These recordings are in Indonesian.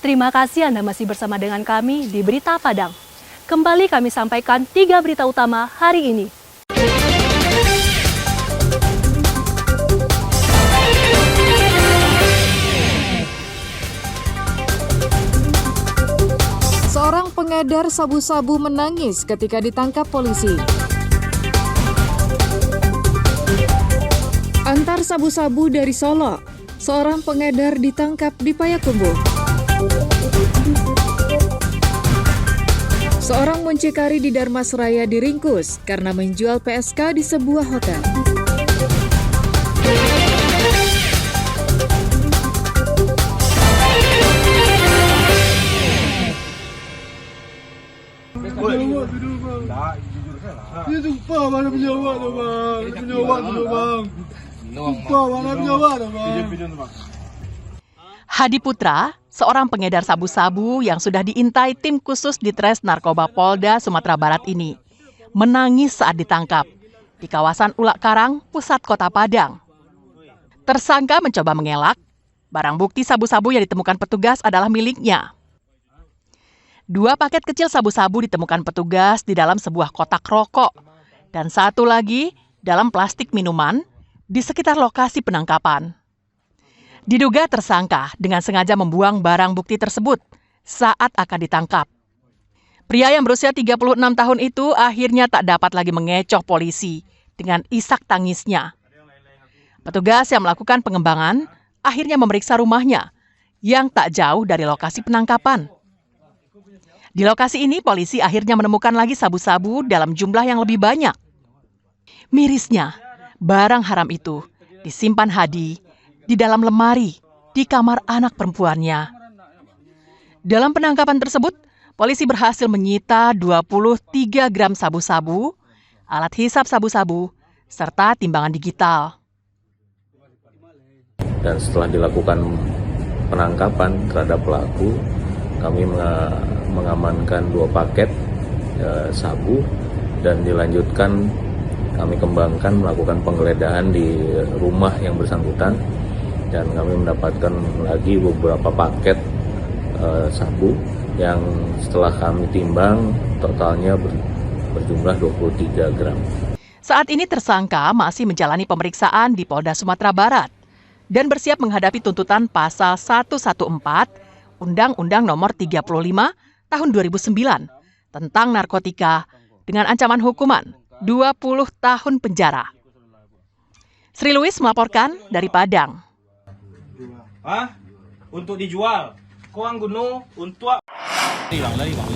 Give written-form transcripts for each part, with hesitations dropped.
Terima kasih Anda masih bersama dengan kami di Berita Padang. Kembali kami sampaikan 3 berita utama hari ini. Seorang pengedar sabu-sabu menangis ketika ditangkap polisi. Antar sabu-sabu dari Solo, seorang pengedar ditangkap di Payakumbuh. Seorang muncikari di Dharmasraya diringkus karena menjual PSK di sebuah hotel. Dia sumpah mana penjawab tu bang. Penjawab tu bang. Sumpah mana penjawab tu bang. Hadi Putra, seorang pengedar sabu-sabu yang sudah diintai tim khusus Ditres Narkoba Polda Sumatera Barat ini, menangis saat ditangkap di kawasan Ulak Karang, pusat kota Padang. Tersangka mencoba mengelak, barang bukti sabu-sabu yang ditemukan petugas adalah miliknya. 2 paket kecil sabu-sabu ditemukan petugas di dalam sebuah kotak rokok, dan 1 lagi dalam plastik minuman di sekitar lokasi penangkapan. Diduga tersangka dengan sengaja membuang barang bukti tersebut saat akan ditangkap. Pria yang berusia 36 tahun itu akhirnya tak dapat lagi mengecoh polisi dengan isak tangisnya. Petugas yang melakukan pengembangan akhirnya memeriksa rumahnya yang tak jauh dari lokasi penangkapan. Di lokasi ini polisi akhirnya menemukan lagi sabu-sabu dalam jumlah yang lebih banyak. Mirisnya, barang haram itu disimpan Hadi di dalam lemari di kamar anak perempuannya. Dalam penangkapan tersebut, polisi berhasil menyita 23 gram sabu-sabu, alat hisap sabu-sabu, serta timbangan digital. Dan setelah dilakukan penangkapan terhadap pelaku, kami mengamankan 2 paket sabu dan dilanjutkan kami kembangkan melakukan penggeledahan di rumah yang bersangkutan. Dan kami mendapatkan lagi beberapa paket sabu yang setelah kami timbang totalnya berjumlah 23 gram. Saat ini tersangka masih menjalani pemeriksaan di Polda Sumatera Barat dan bersiap menghadapi tuntutan pasal 114 Undang-Undang Nomor 35 Tahun 2009 tentang narkotika dengan ancaman hukuman 20 tahun penjara. Sri Louis melaporkan dari Padang. Untuk dijual. Korang guna untuk lari bang.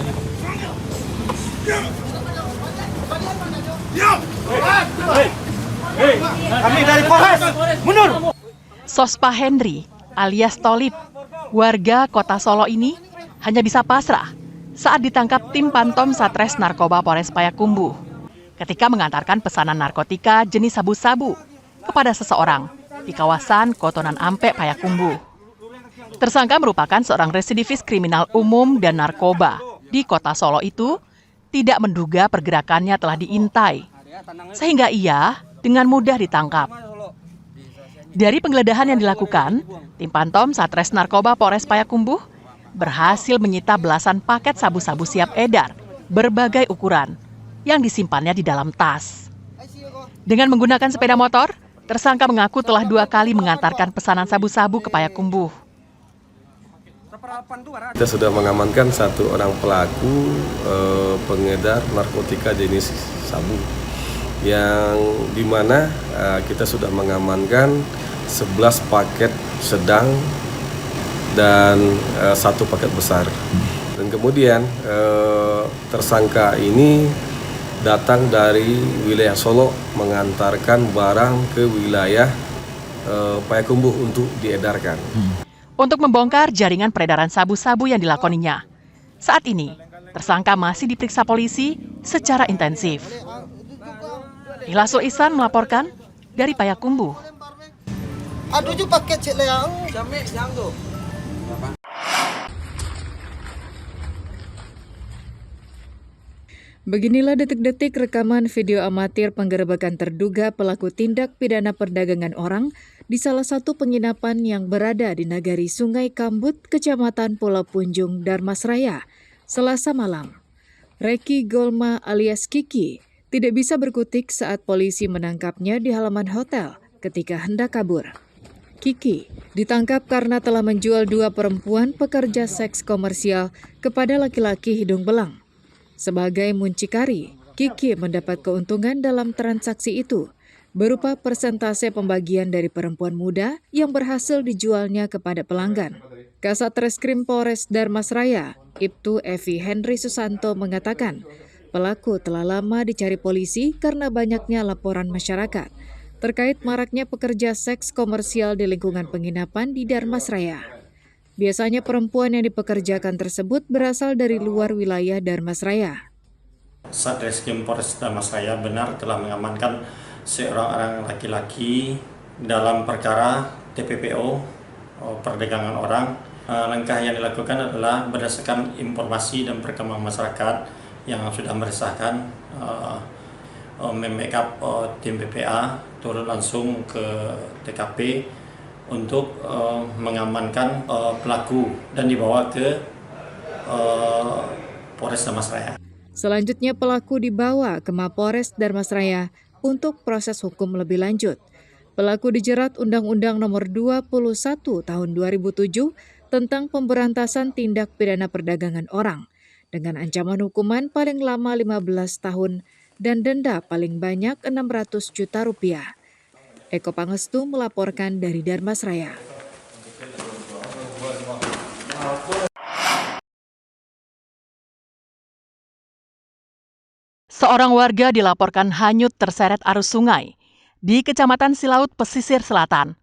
Kami dari Polres. Mundur. Sospa Henry alias Tolip, warga Kota Solo ini hanya bisa pasrah saat ditangkap tim Pantom Satres Narkoba Polres Payakumbuh ketika mengantarkan pesanan narkotika jenis sabu-sabu kepada seseorang di kawasan Kotonan Ampe, Payakumbuh. Tersangka merupakan seorang residivis kriminal umum dan narkoba di Kota Solo itu tidak menduga pergerakannya telah diintai, sehingga ia dengan mudah ditangkap. Dari penggeledahan yang dilakukan, tim Pantom Satres Narkoba Polres Payakumbuh berhasil menyita belasan paket sabu-sabu siap edar berbagai ukuran yang disimpannya di dalam tas. Dengan menggunakan sepeda motor, tersangka mengaku telah 2 kali mengantarkan pesanan sabu-sabu ke Payakumbuh. Kita sudah mengamankan 1 orang pelaku pengedar narkotika jenis sabu, yang dimana kita sudah mengamankan 11 paket sedang dan 1 paket besar. Dan kemudian tersangka ini datang dari wilayah Solo mengantarkan barang ke wilayah Payakumbuh untuk diedarkan. Untuk membongkar jaringan peredaran sabu-sabu yang dilakoninya, saat ini tersangka masih diperiksa polisi secara intensif. Ilasul Ihsan melaporkan dari Payakumbuh. Aduh ju paket cek leang. Beginilah detik-detik rekaman video amatir penggerebekan terduga pelaku tindak pidana perdagangan orang di salah satu penginapan yang berada di Nagari Sungai Kambut, Kecamatan Pulau Punjung, Darmasraya, Selasa malam. Reki Golma alias Kiki tidak bisa berkutik saat polisi menangkapnya di halaman hotel ketika hendak kabur. Kiki ditangkap karena telah menjual 2 perempuan pekerja seks komersial kepada laki-laki hidung belang. Sebagai muncikari, Kiki mendapat keuntungan dalam transaksi itu, berupa persentase pembagian dari perempuan muda yang berhasil dijualnya kepada pelanggan. Kasat Reskrim Polres Darmasraya, Ibtu Evi Henry Susanto mengatakan, pelaku telah lama dicari polisi karena banyaknya laporan masyarakat terkait maraknya pekerja seks komersial di lingkungan penginapan di Darmasraya. Biasanya perempuan yang dipekerjakan tersebut berasal dari luar wilayah Darmasraya. Satreskrim Polres Darmasraya benar telah mengamankan seorang laki-laki dalam perkara TPPO, perdagangan orang. Langkah yang dilakukan adalah berdasarkan informasi dan perkembangan masyarakat yang sudah meresahkan, membackup tim PPA turun langsung ke TKP untuk mengamankan pelaku dan dibawa ke Polres Darmasraya. Selanjutnya pelaku dibawa ke Mapolres Darmasraya untuk proses hukum lebih lanjut. Pelaku dijerat Undang-Undang Nomor 21 Tahun 2007 tentang pemberantasan tindak pidana perdagangan orang dengan ancaman hukuman paling lama 15 tahun dan denda paling banyak 600 juta rupiah. Eko Pangestu melaporkan dari Darmasraya. Seorang warga dilaporkan hanyut terseret arus sungai di Kecamatan Silaut, Pesisir Selatan,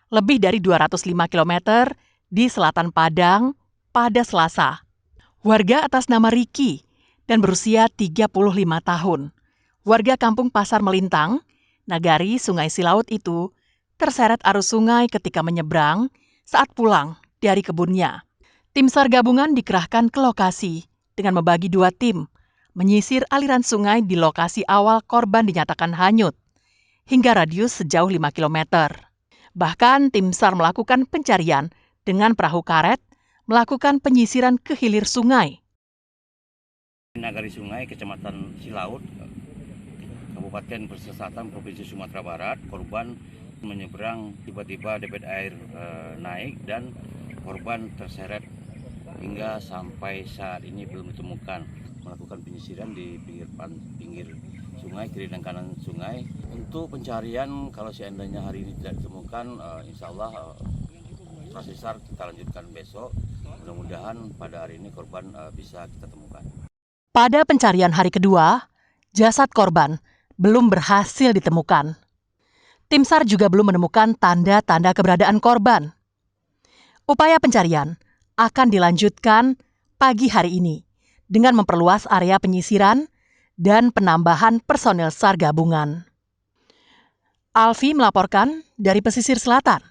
lebih dari 205 km di selatan Padang pada Selasa. Warga atas nama Riki dan berusia 35 tahun. Warga kampung Pasar Melintang, Nagari Sungai Silaut itu terseret arus sungai ketika menyeberang saat pulang dari kebunnya. Tim SAR gabungan dikerahkan ke lokasi dengan membagi 2 tim, menyisir aliran sungai di lokasi awal korban dinyatakan hanyut, hingga radius sejauh 5 km. Bahkan tim SAR melakukan pencarian dengan perahu karet, melakukan penyisiran ke hilir sungai. Nagari Sungai, Kecamatan Silaut, Kabupaten Pesisir Selatan, Provinsi Sumatera Barat, korban menyeberang tiba-tiba debit air naik dan korban terseret hingga sampai saat ini belum ditemukan. Melakukan penyisiran di pinggir sungai, kiri dan kanan sungai. Untuk pencarian, kalau seandainya hari ini tidak ditemukan, insya Allah proses SAR kita lanjutkan besok. Mudah-mudahan pada hari ini korban bisa kita temukan. Pada pencarian hari kedua, jasad korban belum berhasil ditemukan. Tim SAR juga belum menemukan tanda-tanda keberadaan korban. Upaya pencarian akan dilanjutkan pagi hari ini dengan memperluas area penyisiran dan penambahan personel SAR gabungan. Alfi melaporkan dari Pesisir Selatan.